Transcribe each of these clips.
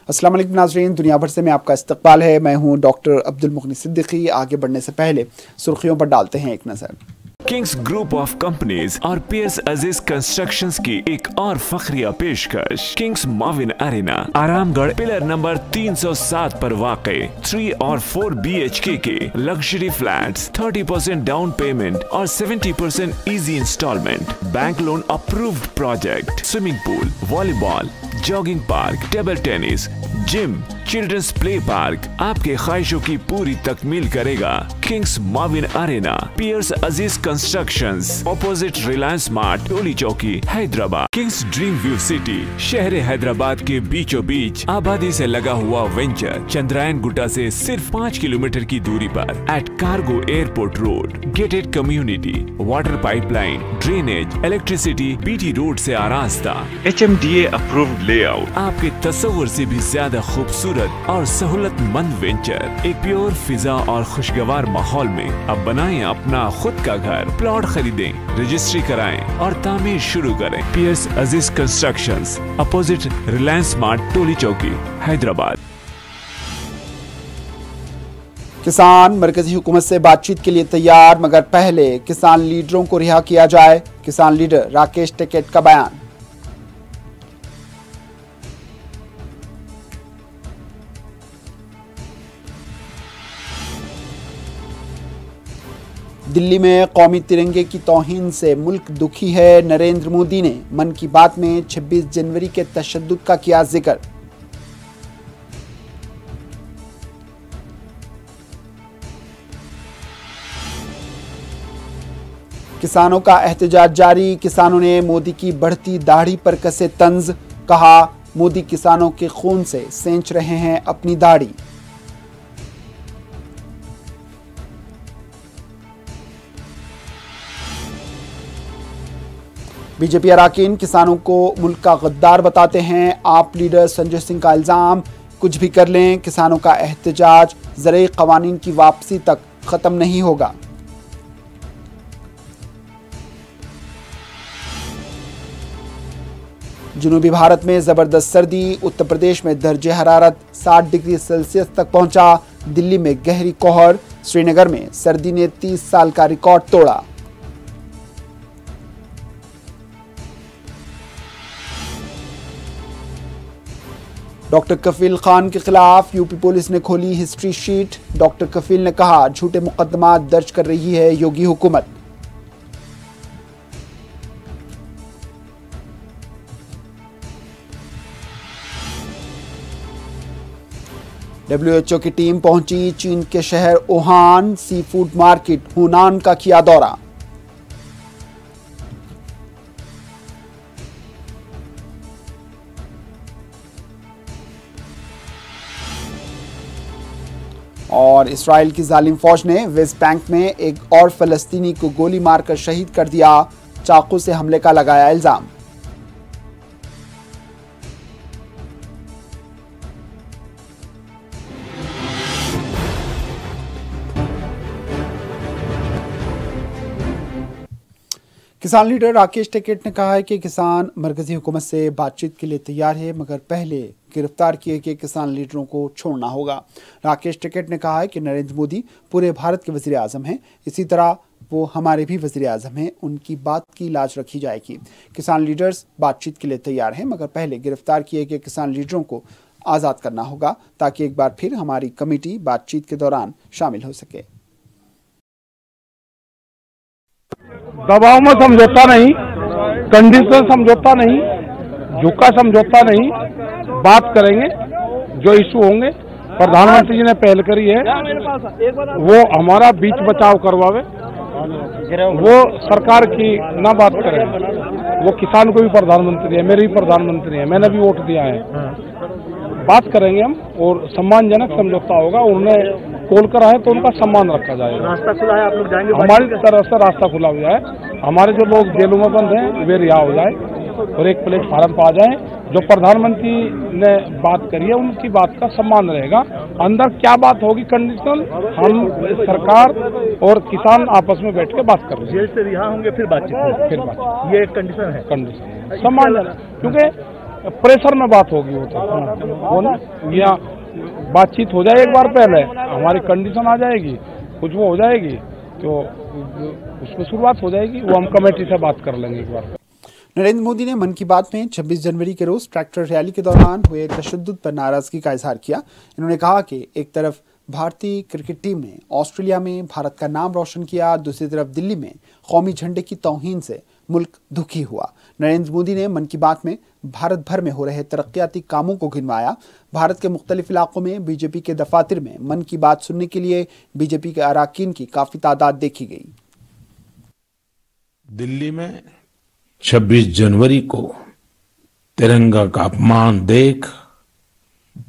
अस्सलाम वालेकुम नाज़रीन, दुनिया भर से में आपका इस्तकबाल है। मैं हूं डॉक्टर अब्दुल मुगनी सिद्दीकी। आगे बढ़ने से पहले सुर्खियों पर डालते हैं एक नज़र। किंग्स ग्रुप ऑफ कंपनीज और पियर्स अजीज कंस्ट्रक्शंस की एक और फखरिया पेशकश। किंग्स माविन अरेना, आरामगढ़, पिलर नंबर 307 पर वाक़े 3 और 4 BHK के लग्जरी फ्लैट्स, 30% डाउन पेमेंट और 70% easy instalment, bank loan approved project, swimming pool, volleyball, jogging park, table tennis, gym, children's play park आपके ख्वाहिशों की पूरी तकमील करेगा। किंग्स माविन अरेना, पियर्स Aziz constructions, opposite Reliance Mart, Toli Chowki, Hyderabad. Kings Dream View City, शहर हैदराबाद के बीचों बीच आबादी से लगा हुआ वेंचर, चंद्रायन गुट्टा से सिर्फ 5 किलोमीटर की दूरी पर at cargo airport road, gated community, water pipeline, drainage, electricity, BT road से आरास्ता, HMDA अप्रूव्ड लेआउट, आपके तस्वुर से भी ज्यादा खूबसूरत और सहूलतमंद वेंचर, एक प्योर फिजा और खुशगवार माहौल में अब बनाएं अपना खुद का घर। प्लॉट खरीदें, रजिस्ट्री कराएं और तामीर शुरू करें। Piers Aziz constructions, opposite Reliance Mart, Toli Chowki, Hyderabad. किसान मरकजी हुकूमत से बातचीत के लिए तैयार, मगर पहले किसान लीडरों को रिहा किया जाए। किसान लीडर राकेश टिकैत का बयान। दिल्ली में कौमी तिरंगे की तौहीन से मुल्क दुखी है। नरेंद्र मोदी ने मन की बात में 26 जनवरी के तशद्दुद का किया जिक्र। किसानों का एहतजाज जारी, किसानों ने मोदी की बढ़ती दाढ़ी पर कसे तंज। कहा, मोदी किसानों के खून से सेंच रहे हैं अपनी दाढ़ी। बीजेपी अरकान किसानों को मुल्क का गद्दार बताते हैं। आप लीडर संजय सिंह का इल्जाम, कुछ भी कर लें किसानों का एहतजाज ज़राई क़वानीन की वापसी तक ख़त्म नहीं होगा। जनूबी भारत में ज़बरदस्त सर्दी, उत्तर प्रदेश में दर्जे हरारत 60 डिग्री सेल्सियस तक पहुंचा। दिल्ली में गहरी कोहर, श्रीनगर में सर्दी ने 30 साल का रिकॉर्ड तोड़ा। डॉक्टर कफील खान के खिलाफ यूपी पुलिस ने खोली हिस्ट्री शीट। डॉक्टर कफील ने कहा, झूठे मुकदमा दर्ज कर रही है योगी हुकूमत। WHO की टीम पहुंची चीन के शहर वुहान। सी फूड मार्केट हुनान का किया दौरा। और इसराइल की जालिम फौज ने वेस्ट बैंक में एक और फलस्तीनी को गोली मारकर शहीद कर दिया। चाकू से हमले का लगाया इल्जाम। किसान लीडर राकेश टिकैत ने कहा है कि किसान मरकजी हुकूमत से बातचीत के लिए तैयार है, मगर पहले गिरफ्तार किए गए किसान लीडरों को छोड़ना होगा। राकेश टिकैत ने कहा है कि नरेंद्र मोदी पूरे भारत के वज़ीर आज़म हैं, इसी तरह वो हमारे भी वज़ीर आज़म हैं, उनकी बात की लाज रखी जाएगी। किसान लीडर्स बातचीत के लिए तैयार हैं, मगर पहले गिरफ्तार किए गए किसान लीडरों को आज़ाद करना होगा, ताकि एक बार फिर हमारी कमेटी बातचीत के दौरान शामिल हो सके। दबाव में समझौता नहीं, कंडीशन समझौता नहीं, झुका समझौता नहीं, बात करेंगे। जो इशू होंगे प्रधानमंत्री जी ने पहल करी है, वो हमारा बीच बचाव करवावे, वो सरकार की ना बात करें। वो किसान को भी प्रधानमंत्री है, मेरे भी प्रधानमंत्री है, मैंने भी वोट दिया है। बात करेंगे हम और सम्मानजनक समझौता होगा। उन्हें कॉल करा है तो उनका सम्मान रखा जाएगा। रास्ता खुला है, आप लोग जाएंगे? हमारी तरफ से रास्ता खुला हो जाए, हमारे जो लोग जेलों में बंद हैं वे रिहा हो जाए और एक प्लेटफार्म पर आ जाए। जो प्रधानमंत्री ने बात करी है उनकी बात का सम्मान रहेगा। अंदर क्या बात होगी कंडीशनल, हम सरकार और किसान आपस में बैठ के बात कर रहे हैं। जेल से रिहा होंगे फिर बातचीत, फिर बात, ये एक कंडीशन है। कंडीशन सम्मान, क्योंकि प्रेशर में बात होगी वो ना, या बातचीत हो जाए एक बार पहले, हमारी कंडीशन आ जाएगी, कुछ वो हो जाएगी तो उसमें शुरुआत हो जाएगी, वो हम कमेटी से बात कर लेंगे एक बार। नरेंद्र मोदी ने मन की बात में 26 जनवरी के रोज ट्रैक्टर रैली के दौरान हुए तशद्दुद पर नाराजगी का इजहार किया। इन्होंने कहा कि एक तरफ भारतीय क्रिकेट टीम ने ऑस्ट्रेलिया में भारत का नाम रोशन किया, दूसरी तरफ दिल्ली में कौमी झंडे की तौहीन से मुल्क दुखी हुआ। नरेंद्र मोदी ने मन की बात में भारत भर में हो रहे तरक्याती कामों को गिनवाया। भारत के मुख्तलिफ इलाकों में बीजेपी के दफातर में मन की बात सुनने के लिए बीजेपी के अराकीन की काफी तादाद देखी गई। दिल्ली में 26 जनवरी को तिरंगा का अपमान देख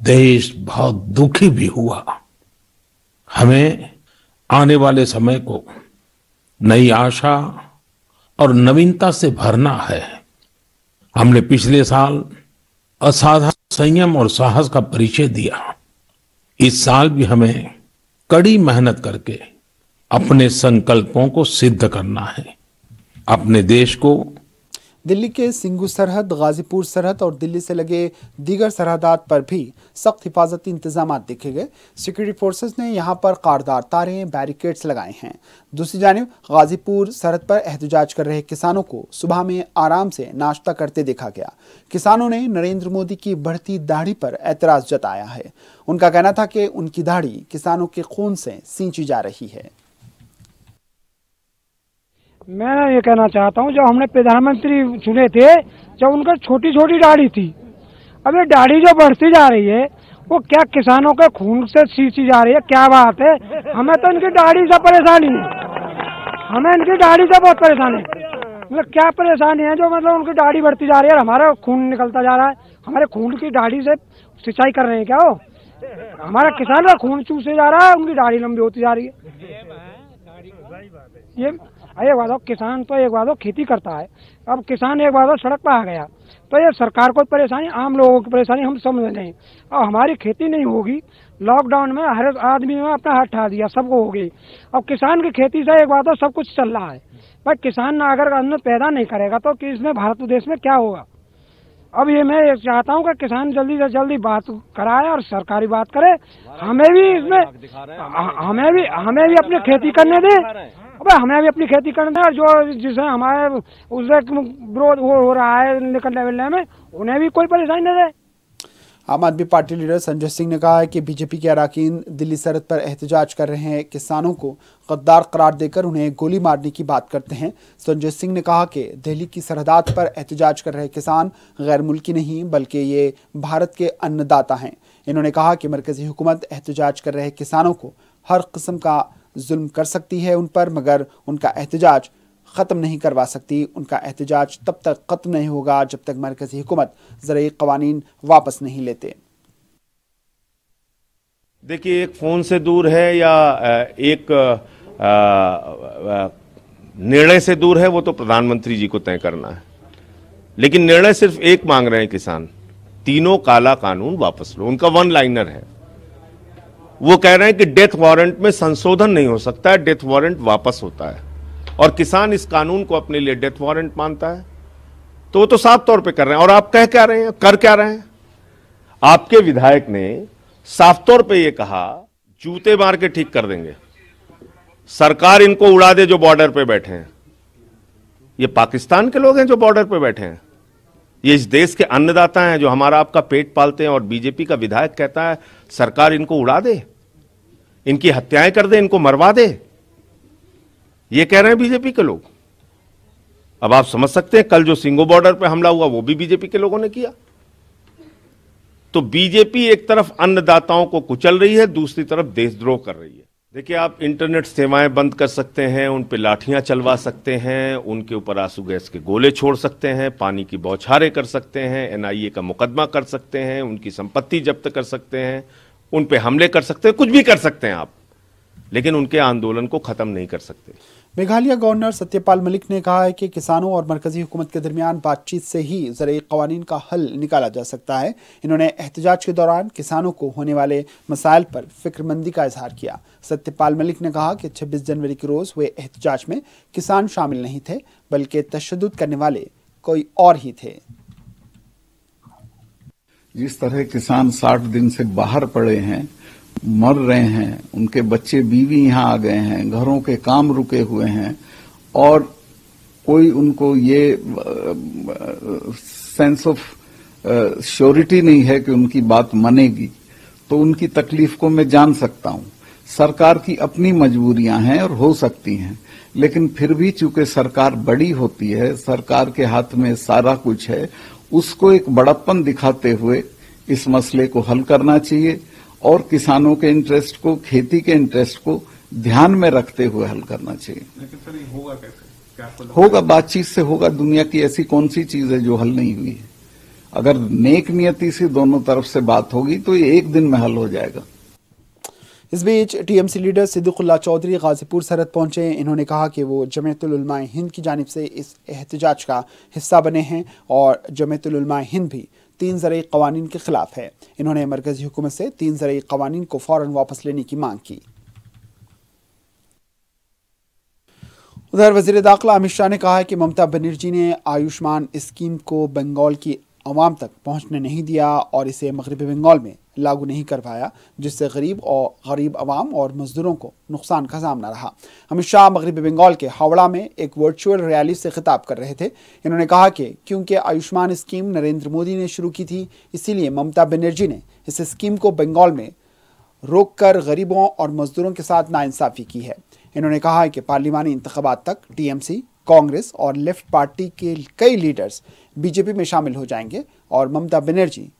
देश बहुत दुखी भी हुआ। हमें आने वाले समय को नई आशा और नवीनता से भरना है। हमने पिछले साल असाधारण संयम और साहस का परिचय दिया। इस साल भी हमें कड़ी मेहनत करके अपने संकल्पों को सिद्ध करना है। अपने देश को दिल्ली के सिंगू सरहद, गाजीपुर सरहद और दिल्ली से लगे दीगर सरहदात पर भी सख्त हिफाजती इंतजाम देखे गए। सिक्योरिटी फोर्सेस ने यहां पर कारदार तारें, बैरिकेड्स लगाए हैं। दूसरी जानिब गाजीपुर सरहद पर एहतजाज कर रहे किसानों को सुबह में आराम से नाश्ता करते देखा गया। किसानों ने नरेंद्र मोदी की बढ़ती दाढ़ी पर एतराज जताया है। उनका कहना था कि उनकी दाढ़ी किसानों के खून से सींची जा रही है। मैं ये कहना चाहता हूँ, जब हमने प्रधानमंत्री चुने थे, जब उनका छोटी छोटी दाढ़ी थी, अब ये दाढ़ी जो बढ़ती जा रही है वो क्या किसानों के खून से सींची जा रही है? क्या बात है? हमें तो इनकी दाढ़ी से परेशानी है, हमें इनकी दाढ़ी से बहुत परेशानी है। मतलब क्या परेशानी है जो मतलब उनकी दाढ़ी बढ़ती जा रही है, हमारा खून निकलता जा रहा है, हमारे खून की दाढ़ी से सिंचाई कर रहे हैं क्या? वो हमारा किसान का खून चूसे जा रहा है, उनकी दाढ़ी लंबी होती जा रही है। ये एक बात हो, किसान तो एक बात हो खेती करता है, अब किसान एक बात हो सड़क पर आ गया तो ये सरकार को परेशानी, आम लोगों की परेशानी हम समझ नहीं। अब हमारी खेती नहीं होगी, लॉकडाउन में हर आदमी ने अपना हाथ उठा दिया, सबको हो गई। अब किसान की खेती से एक बात हो सब कुछ चल रहा है, पर किसान अगर अन्न पैदा नहीं करेगा तो इसमें भारत देश में क्या होगा? अब ये मैं चाहता हूँ कि किसान जल्दी से जल्दी बात कराए और सरकारी बात करे, हमें भी इसमें हमें भी अपनी खेती करने दें। अबे हमें भी अपनी खेती करने दें, जो जिसे हमारे उससे विरोध हो रहा है निकलने में, उन्हें भी कोई परेशानी न दे। आम आदमी पार्टी लीडर संजय सिंह ने कहा है कि बीजेपी के अराकीन दिल्ली सरहद पर एहतजाज कर रहे हैं किसानों को गद्दार करार देकर उन्हें गोली मारने की बात करते हैं। संजय सिंह ने कहा कि दिल्ली की सरहदात पर एहतजाज कर रहे किसान गैर मुल्की नहीं बल्कि ये भारत के अन्नदाता हैं। इन्होंने कहा कि मरकजी हुकूमत एहतजाज कर रहे किसानों को हर किस्म का जुल्म कर सकती है उन पर, मगर उनका एहतजाज ख़त्म नहीं करवा सकती। उनका एहतजाज तब तक ख़त्म नहीं होगा जब तक मरकज़ी हुकूमत ज़रूरी क़वानीन वापस नहीं लेते। देखिए, एक फ़ोन से दूर है या एक निर्णय से दूर है, वो तो प्रधानमंत्री जी को तय करना है। लेकिन निर्णय सिर्फ एक मांग रहे हैं किसान, तीनों काला कानून वापस लो। उनका वन लाइनर है, वो कह रहे हैं कि डेथ वारंट में संशोधन नहीं हो सकता है, डेथ वारंट वापस होता है। और किसान इस कानून को अपने लिए डेथ वारंट मानता है, तो वो तो साफ तौर पे कर रहे हैं। और आप कह क्या रहे हैं, कर क्या रहे हैं? आपके विधायक ने साफ तौर पे ये कहा जूते मार के ठीक कर देंगे, सरकार इनको उड़ा दे जो बॉर्डर पे बैठे हैं। ये पाकिस्तान के लोग हैं जो बॉर्डर पे बैठे हैं, ये इस देश के अन्नदाता हैं जो हमारा आपका पेट पालते हैं। और बीजेपी का विधायक कहता है सरकार इनको उड़ा दे, इनकी हत्याएं कर दे, इनको मरवा दे। ये कह रहे हैं बीजेपी के लोग। अब आप समझ सकते हैं कल जो सिंगो बॉर्डर पे हमला हुआ वो भी बीजेपी के लोगों ने किया। तो बीजेपी एक तरफ अन्नदाताओं को कुचल रही है, दूसरी तरफ देशद्रोह कर रही है। देखिए, आप इंटरनेट सेवाएं बंद कर सकते हैं, उन पे लाठियां चलवा सकते हैं, उनके ऊपर आंसू गैस के गोले छोड़ सकते हैं, पानी की बौछारें कर सकते हैं, एनआईए का मुकदमा कर सकते हैं, उनकी संपत्ति जब्त कर सकते हैं, उन पे हमले कर सकते हैं, कुछ भी कर सकते हैं आप, लेकिन उनके आंदोलन को खत्म नहीं कर सकते। मेघालय गवर्नर सत्यपाल मलिक ने कहा है कि किसानों और मरकजी हुकूमत के दरमियान बातचीत से ही ज़रूरी क़वानीन का हल निकाला जा सकता है। इन्होंने एहतजाज के दौरान किसानों को होने वाले मसाइल पर फिक्रमंदी का इजहार किया। सत्यपाल मलिक ने कहा कि 26 जनवरी के रोज़ हुए एहतजाज में किसान शामिल नहीं थे बल्कि तशद्दुद करने वाले कोई और ही थे। जिस तरह किसान 60 दिन से बाहर पड़े हैं, मर रहे हैं, उनके बच्चे बीवी यहां आ गए हैं, घरों के काम रुके हुए हैं और कोई उनको ये सेंस ऑफ श्योरिटी नहीं है कि उनकी बात मानेगी, तो उनकी तकलीफ को मैं जान सकता हूं। सरकार की अपनी मजबूरियां हैं और हो सकती हैं, लेकिन फिर भी चूंकि सरकार बड़ी होती है, सरकार के हाथ में सारा कुछ है, उसको एक बड़प्पन दिखाते हुए इस मसले को हल करना चाहिए और किसानों के इंटरेस्ट को, खेती के इंटरेस्ट को ध्यान में रखते हुए हल करना चाहिए। लेकिन सर ये होगा कैसे? होगा, बातचीत से होगा। दुनिया की ऐसी कौन सी चीज है जो हल नहीं हुई है? अगर नेक नियति से दोनों तरफ से बात होगी तो ये एक दिन में हल हो जाएगा। इस बीच टीएमसी लीडर सिद्दीकुल्लाह चौधरी गाजीपुर सरहद पहुंचे। इन्होंने कहा कि वो जमीयतुल उलमा हिंद की जानिब से इस एहतजाज का हिस्सा बने हैं और जमीयतुल उलमा हिंद भी 3 ज़रई क़वानीन के खिलाफ है। इन्होंने मरकजी हुकूमत से 3 ज़रई क़वानीन को फौरन वापस लेने की मांग की। उधर वज़ीर दाखिला अमित शाह ने कहा है कि ममता बनर्जी ने आयुष्मान स्कीम को बंगाल की अवाम तक पहुंचने नहीं दिया और इसे मगरबी बंगाल में लागू नहीं करवाया, जिससे गरीब अवाम और मजदूरों को नुकसान का सामना रहा। अमित शाह मगरबी बंगाल के हावड़ा में एक वर्चुअल रैली से खिताब कर रहे थे। इन्होंने कहा कि क्योंकि आयुष्मान स्कीम नरेंद्र मोदी ने शुरू की थी, इसीलिए ममता बनर्जी ने इस स्कीम को बंगाल में रोककर गरीबों और मजदूरों के साथ नाइंसाफी की है। इन्होंने कहा है कि पार्लिमानी इंतखाबात तक टीएमसी, कांग्रेस और लेफ्ट पार्टी के कई लीडर्स बीजेपी में शामिल हो जाएंगे और ममता बनर्जी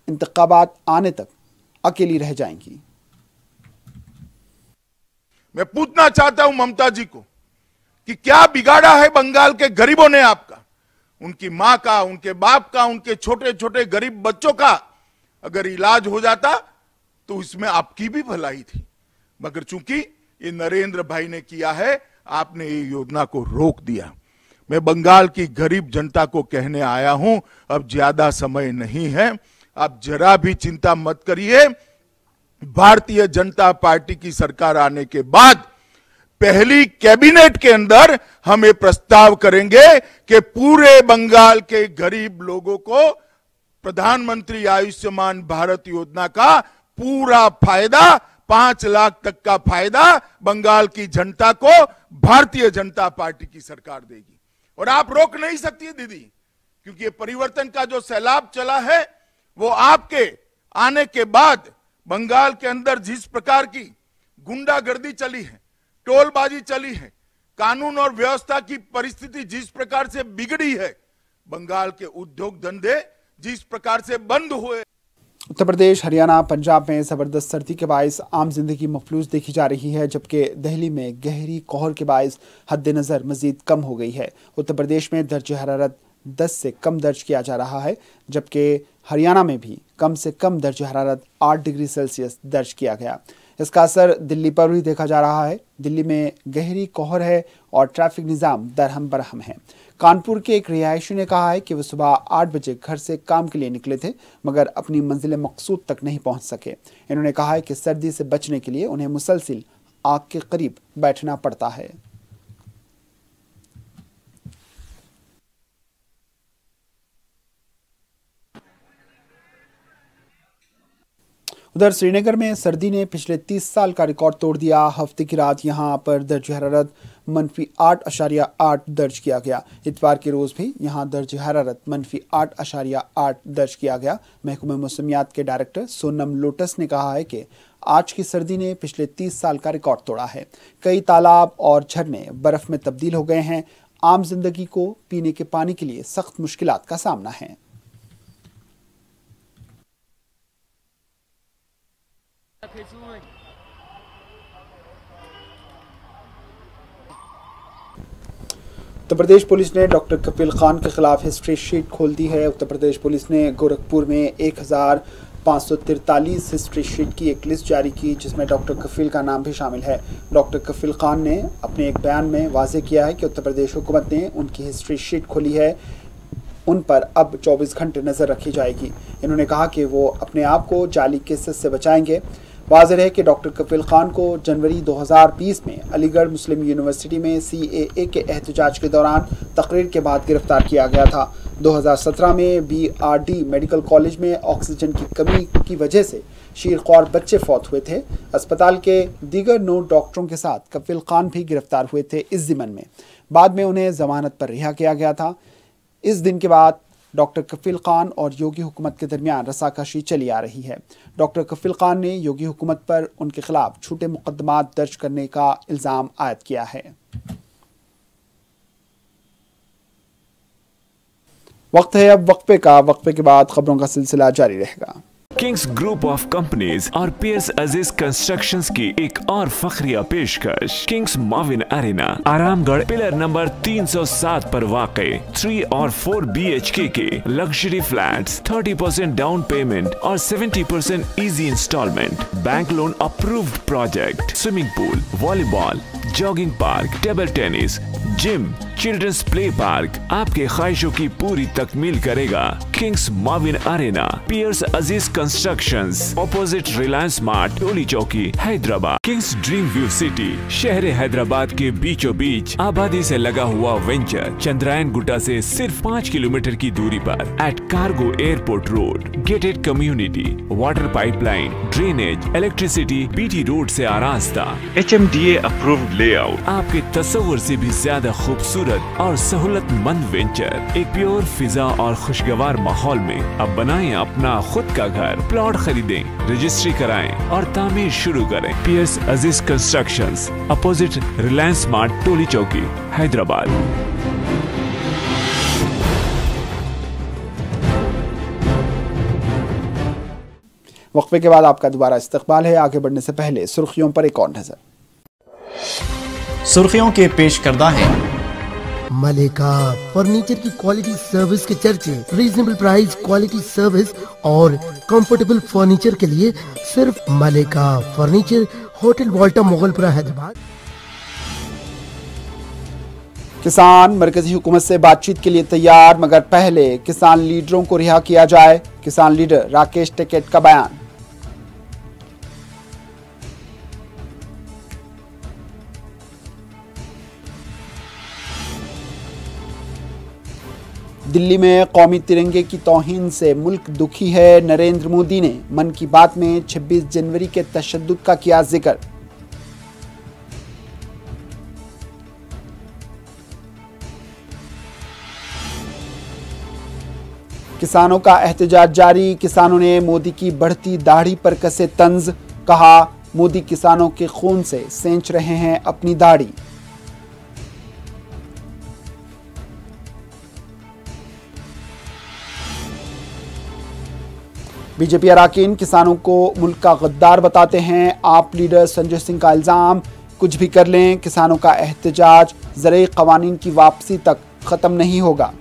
इंतखाबात आने तक अकेली रह जाएंगी। मैं पूछना चाहता हूं ममता जी को कि क्या बिगाड़ा है बंगाल के गरीबों ने आपका, उनकी मां का, उनके बाप का, उनके छोटे छोटे गरीब बच्चों का अगर इलाज हो जाता तो इसमें आपकी भी भलाई थी, मगर चूंकि ये नरेंद्र भाई ने किया है, आपने ये योजना को रोक दिया। मैं बंगाल की गरीब जनता को कहने आया हूं, अब ज्यादा समय नहीं है, आप जरा भी चिंता मत करिए। भारतीय जनता पार्टी की सरकार आने के बाद पहली कैबिनेट के अंदर हम ये प्रस्ताव करेंगे कि पूरे बंगाल के गरीब लोगों को प्रधानमंत्री आयुष्मान भारत योजना का पूरा फायदा, 5 लाख तक का फायदा बंगाल की जनता को भारतीय जनता पार्टी की सरकार देगी। और आप रोक नहीं सकती दीदी, क्योंकि ये परिवर्तन का जो सैलाब चला है वो आपके आने के बाद बंगाल के अंदर जिस प्रकार की गुंडागर्दी चली है, टोलबाजी चली है, कानून और व्यवस्था की परिस्थिति जिस प्रकार से बिगड़ी है, बंगाल के उद्योग धंधे जिस प्रकार से बंद हुए। उत्तर प्रदेश, हरियाणा, पंजाब में जबरदस्त सर्दी के बायस आम जिंदगी मफलूज देखी जा रही है, जबकि दिल्ली में गहरी कोहर के बायस हद नज़र मजीद कम हो गई है। उत्तर प्रदेश में दर्ज हरारत 10 से कम दर्ज किया जा रहा है, जबकि हरियाणा में भी कम से कम दर्ज हरारत 8 डिग्री सेल्सियस दर्ज किया गया। इसका असर दिल्ली पर भी देखा जा रहा है। दिल्ली में गहरी कोहर है और ट्रैफिक निज़ाम दरहम बरहम है। कानपुर के एक रिहायशी ने कहा है कि वो सुबह 8 बजे घर से काम के लिए निकले थे, मगर अपनी मंजिल मकसूद तक नहीं पहुंच सके। इन्होंने कहा है कि सर्दी से बचने के लिए उन्हें मुसलसिल आग के करीब बैठना पड़ता है। उधर श्रीनगर में सर्दी ने पिछले 30 साल का रिकॉर्ड तोड़ दिया। हफ्ते की रात यहां पर दर्ज हरारत -8.8 दर्ज किया गया। इतवार के रोज भी यहां दर्ज हरारत -8.8 दर्ज किया गया। महकमा मौसमियात के डायरेक्टर सोनम लोटस ने कहा है कि आज की सर्दी ने पिछले 30 साल का रिकॉर्ड तोड़ा है। कई तालाब और झरने बर्फ में तब्दील हो गए हैं। आम जिंदगी को पीने के पानी के लिए सख्त मुश्किलात का सामना है। उत्तर प्रदेश पुलिस ने डॉक्टर कफील खान के खिलाफ हिस्ट्री शीट खोल दी है। उत्तर प्रदेश पुलिस ने गोरखपुर में 1543 हिस्ट्री शीट की एक लिस्ट जारी की, जिसमें डॉक्टर कफील का नाम भी शामिल है। डॉक्टर कफील खान ने अपने एक बयान में वाज़ेह किया है कि उत्तर प्रदेश हुकूमत ने उनकी हिस्ट्री शीट खोली है, उन पर अब 24 घंटे नज़र रखी जाएगी। इन्होंने कहा कि वो अपने आप को जाली केसेस से बचाएंगे। वाज़ेह है कि डॉक्टर कफील खान को जनवरी 2020 में अलीगढ़ मुस्लिम यूनिवर्सिटी में CAA के एहतजाज के दौरान तकरीर के बाद गिरफ्तार किया गया था। 2017 में BRD मेडिकल कॉलेज में ऑक्सीजन की कमी की वजह से शीरख्वार बच्चे फौत हुए थे। अस्पताल के दीगर 9 डॉक्टरों के साथ कफील खान भी गिरफ्तार हुए थे इस ज़िमन में। बाद में उन्हें जमानत पर रिहा किया गया था। इस दिन के बाद डॉक्टर कफील खान और योगी हुकूमत के दरमियान रसाकशी चली आ रही है। डॉक्टर कफील खान ने योगी हुकूमत पर उनके खिलाफ झूठे मुकदमात दर्ज करने का इल्ज़ाम आयद किया है। वक्त है अब वक्फे का। वक्फे के बाद खबरों का सिलसिला जारी रहेगा। किंग्स ग्रुप ऑफ कंपनीज और पीएस अजीज कंस्ट्रक्शंस की एक और फखरिया पेशकश। किंग्स माविन एरिना आरामगढ़ पिलर नंबर 307 पर वाक़ई 3 और 4 BHK के लग्जरी फ्लैट्स 30% डाउन पेमेंट और 70% easy instalment, bank loan approved project, swimming pool, volleyball, jogging park, table tennis, gym, children's play park आपके ख्वाहिशों की पूरी तकमील करेगा। किंग्स माविन एरिना, पियर्स Aziz constructions, opposite Reliance Smart, Toli Chowki, Hyderabad. Kings Dream View City, शहर हैदराबाद के बीचों बीच आबादी से लगा हुआ वेंचर चंद्रायन गुट्टा से सिर्फ 5 किलोमीटर की दूरी पर at cargo airport road, gated community, water pipeline, drainage, electricity, BT road से आरास्ता, HMDA अप्रूव्ड लेआउट, आपके तस्वुर से भी ज्यादा खूबसूरत और सहूलतमंद वेंचर एक प्योर फिजा और खुशगवार माहौल में। अब बनाएं अपना खुद का घर। प्लॉट खरीदें, रजिस्ट्री कराएं और तामीर शुरू करें। PS Aziz constructions, opposite Reliance Smart, Toli Chowki, Hyderabad. वक्फे के बाद आपका दोबारा इस्तकबाल है। आगे बढ़ने से पहले सुर्खियों पर एक और नजर। सुर्खियों के पेश करदा है। मलिका फर्नीचर की क्वालिटी सर्विस के चर्चे। रीजनेबल प्राइस, क्वालिटी सर्विस और कंफर्टेबल फर्नीचर के लिए सिर्फ मलिका फर्नीचर, होटल वॉल्टा, मोगलपुरा, हैदराबाद। किसान मरकजी हुकूमत से बातचीत के लिए तैयार, मगर पहले किसान लीडरों को रिहा किया जाए। किसान लीडर राकेश टिकैत का बयान। दिल्ली में कौमी तिरंगे की तौहीन से मुल्क दुखी है। नरेंद्र मोदी ने मन की बात में 26 जनवरी के तशद्दुद का किया जिक्र। किसानों का एहतजाज जारी। किसानों ने मोदी की बढ़ती दाढ़ी पर कसे तंज। कहा, मोदी किसानों के खून से सेंच रहे हैं अपनी दाढ़ी। बीजेपी अरकान किसानों को मुल्क का गद्दार बताते हैं। आप लीडर संजय सिंह का इल्जाम, कुछ भी कर लें, किसानों का एहतजाज ज़रूरी क़वानीन की वापसी तक ख़त्म नहीं होगा।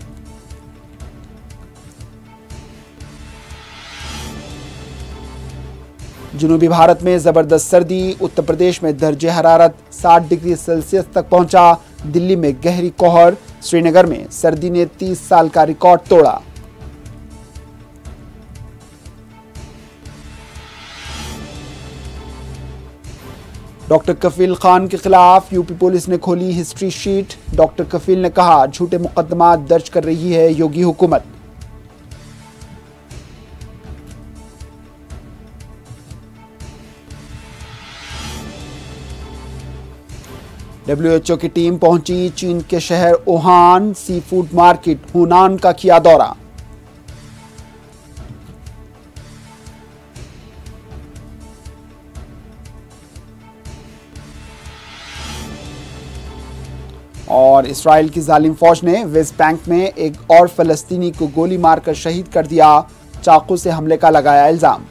जनूबी भारत में ज़बरदस्त सर्दी। उत्तर प्रदेश में दर्जे हरारत 60 डिग्री सेल्सियस तक पहुंचा। दिल्ली में गहरी कोहर। श्रीनगर में सर्दी ने 30 साल का रिकॉर्ड तोड़ा। डॉक्टर कफील खान के खिलाफ यूपी पुलिस ने खोली हिस्ट्री शीट। डॉक्टर कफील ने कहा, झूठे मुकदमात दर्ज कर रही है योगी हुकूमत। WHO की टीम पहुंची चीन के शहर वुहान। सी फूड मार्केट हुनान का किया दौरा। और इसराइल की जालिम फौज ने वेस्ट बैंक में एक और फलस्तीनी को गोली मारकर शहीद कर दिया। चाकू से हमले का लगाया इल्जाम।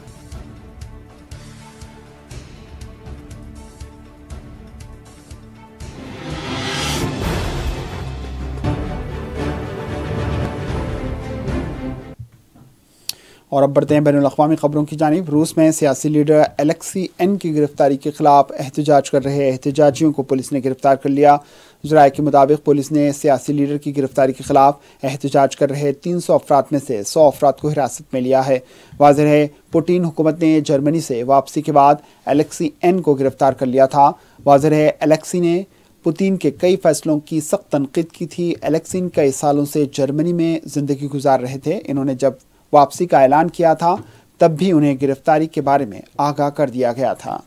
और अब बढ़ते हैं बैनुल अक़वामी खबरों की जानिब। रूस में सियासी लीडर एलेक्सी एन की गिरफ्तारी के खिलाफ एहतजाज कर रहे एहतजाजियों को पुलिस ने गिरफ्तार कर लिया। ज़राए के मुताबिक पुलिस ने सियासी लीडर की गिरफ्तारी के खिलाफ एहतजाज कर रहे 300 अफराद में से 100 अफराद को हिरासत में लिया है। वाज़ेह है, पुतिन हुकूमत ने जर्मनी से वापसी के बाद एलेक्सी एन को गिरफ्तार कर लिया था। वाज़ेह है, एलेक्सी ने पुतिन के कई फैसलों की सख्त तनकीद की थी। एलेक्सिन कई सालों से जर्मनी में जिंदगी गुजार रहे थे। इन्होंने जब वापसी का ऐलान किया था तब भी उन्हें गिरफ्तारी के बारे में आगाह कर दिया गया था।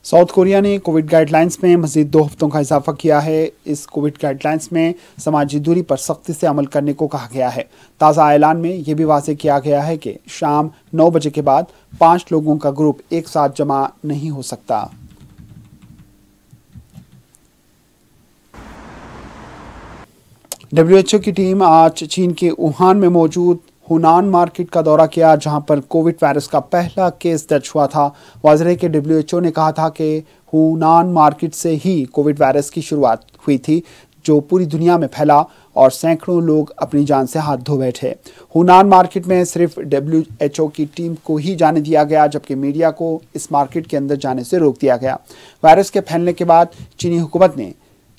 साउथ कोरिया ने कोविड गाइडलाइंस में मजीद 2 हफ्तों का इजाफा किया है। इस कोविड गाइडलाइंस में समाजी दूरी पर सख्ती से अमल करने को कहा गया है। ताज़ा ऐलान में यह भी वाज़ेह किया गया है कि शाम 9 बजे के बाद 5 लोगों का ग्रुप एक साथ जमा नहीं हो सकता। WHO की टीम आज चीन के वुहान में मौजूद हुनान मार्केट का दौरा किया, जहां पर कोविड वायरस का पहला केस दर्ज हुआ था। वाज़ेह के WHO ने कहा था कि हुनान मार्केट से ही कोविड वायरस की शुरुआत हुई थी, जो पूरी दुनिया में फैला और सैकड़ों लोग अपनी जान से हाथ धो बैठे। हुनान मार्केट में सिर्फ WHO की टीम को ही जाने दिया गया, जबकि मीडिया को इस मार्केट के अंदर जाने से रोक दिया गया। वायरस के फैलने के बाद चीनी हुकूमत ने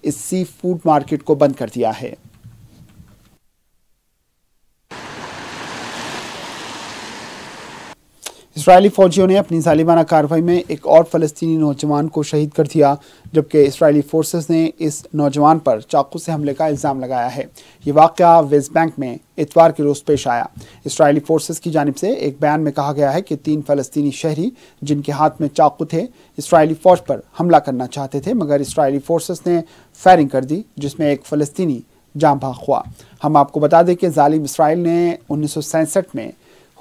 इस सी फूड मार्केट को बंद कर दिया है। इस्राएली फौजियों ने अपनी जालिमाना कार्रवाई में एक और फ़लस्तीनी नौजवान को शहीद कर दिया, जबकि इस्राएली फोर्सेस ने इस नौजवान पर चाकू से हमले का इल्ज़ाम लगाया है। ये वाक़या वेस्ट बैंक में इतवार के रोज़ पेश आया। इस्राएली फोर्सेस की जानिब से एक बयान में कहा गया है कि 3 फ़लस्तीनी शहरी जिनके हाथ में चाकू थे इस्राएली फ़ौज पर हमला करना चाहते थे, मगर इस्राएली फोर्सेस ने फायरिंग कर दी, जिसमें एक फ़लस्तीनी जाँ भाग हुआ। हम आपको बता दें कि जालिम इस्राएल ने 1967 में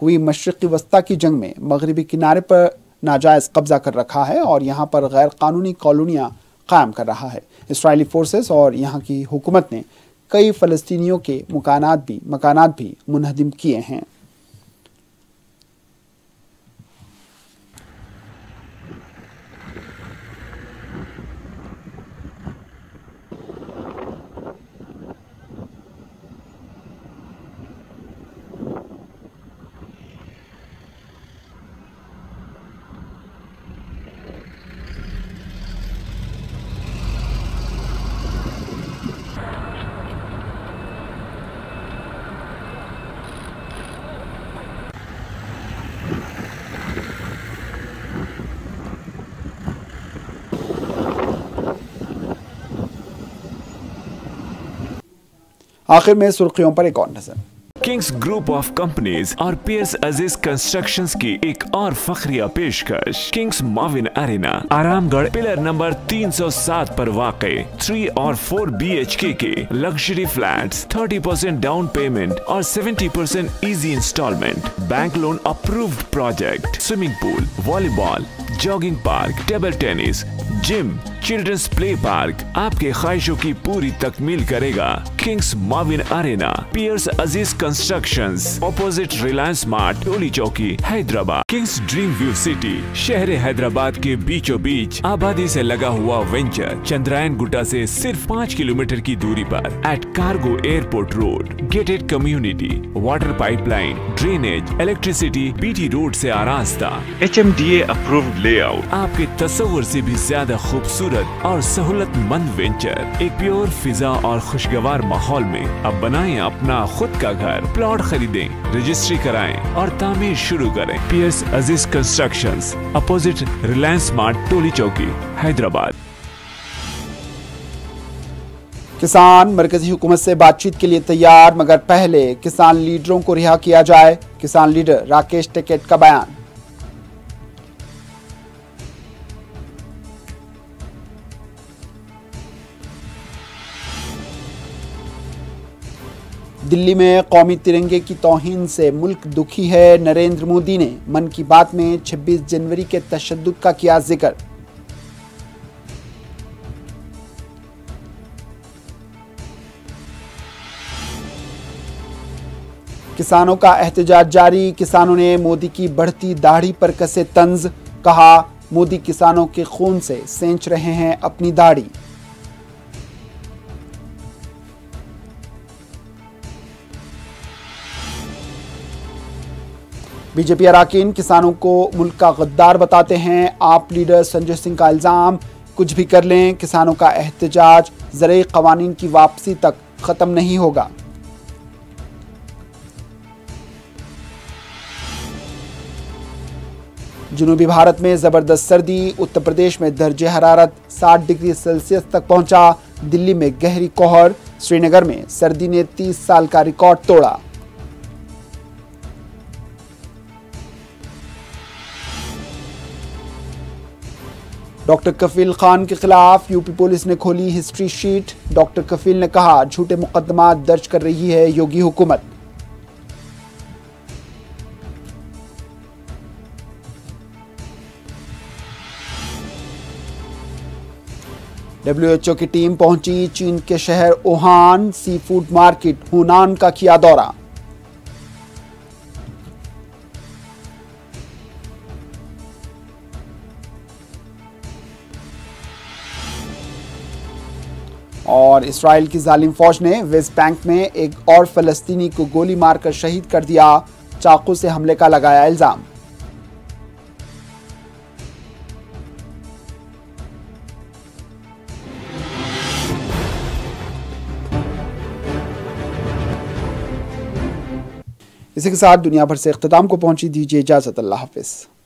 हुई मशरिक़ी वस्ता की जंग में मगरबी किनारे पर नाजायज़ कब्जा कर रखा है और यहाँ पर गैर कानूनी कॉलोनियाँ कायम कर रहा है। इस्राएली फोर्सेस और यहाँ की हुकूमत ने कई फ़लस्तीनियों के मकानात भी मुनहदिम किए हैं। आखिर में सुर्खियों पर एक और नजर। किंग्स ग्रुप ऑफ कंपनीज और पियर्स अजीज कंस्ट्रक्शंस की एक और फखरिया पेशकश। किंग्स माविन अरेना, आरामगढ़, पिलर नंबर 307 पर वाक़े 3 और 4 BHK के लग्जरी फ्लैट्स, 30% डाउन पेमेंट और 70% easy instalment, bank loan approved project, swimming pool, volleyball, jogging park, table tennis, gym, children's play park आपके ख्वाहिशों की पूरी तकमील करेगा। किंग्स माविन अरेना, पियर्स Aziz constructions, opposite Reliance Mart, Toli Chowki, Hyderabad. Kings Dream View City, शहर हैदराबाद के बीचों बीच आबादी से लगा हुआ वेंचर, चंद्रायन गुट्टा से सिर्फ 5 किलोमीटर की दूरी पर, at cargo airport road, gated community, water pipeline, drainage, electricity, BT road से आरास्ता, HMDA अप्रूव्ड लेआउट, आपके तस्वुर से भी ज्यादा खूबसूरत और सहूलतमंद वेंचर, एक प्योर फिजा और खुशगवार माहौल में। अब बनाएं अपना खुद का घर, प्लॉट खरीदें, रजिस्ट्री कराएं और तामीर शुरू करें। Piers Aziz constructions, opposite Reliance Mart, Toli Chowki, Hyderabad. किसान मरकजी हुकूमत से बातचीत के लिए तैयार, मगर पहले किसान लीडरों को रिहा किया जाए। किसान लीडर राकेश टिकैत का बयान। दिल्ली में कौमी तिरंगे की तौहीन से मुल्क दुखी है। नरेंद्र मोदी ने मन की बात में 26 जनवरी के तशद्दुद का किया जिक्र। किसानों का एहतजाज जारी, किसानों ने मोदी की बढ़ती दाढ़ी पर कसे तंज। कहा, मोदी किसानों के खून से सेंच रहे हैं अपनी दाढ़ी। बीजेपी अरकान किसानों को मुल्क का गद्दार बताते हैं। आप लीडर संजय सिंह का इल्जाम, कुछ भी कर लें, किसानों का एहतजाज ज़रूरी क़वानीन की वापसी तक ख़त्म नहीं होगा। जुनूबी भारत में जबरदस्त सर्दी, उत्तर प्रदेश में दर्जे हरारत 60 डिग्री सेल्सियस तक पहुंचा। दिल्ली में गहरी कोहर, श्रीनगर में सर्दी ने 30 साल का रिकॉर्ड तोड़ा। डॉक्टर कफील खान के खिलाफ यूपी पुलिस ने खोली हिस्ट्री शीट। डॉक्टर कफील ने कहा, झूठे मुकदमा दर्ज कर रही है योगी हुकूमत। WHO की टीम पहुंची चीन के शहर वुहान। सी फूड मार्केट हुनान का किया दौरा। और इसराइल की जालिम फौज ने वेस्ट बैंक में एक और फलस्तीनी को गोली मारकर शहीद कर दिया। चाकू से हमले का लगाया इल्जाम। इसी के साथ दुनिया भर से इख्तिताम को पहुंची। दीजिए इजाजत। अल्लाह हाफिज।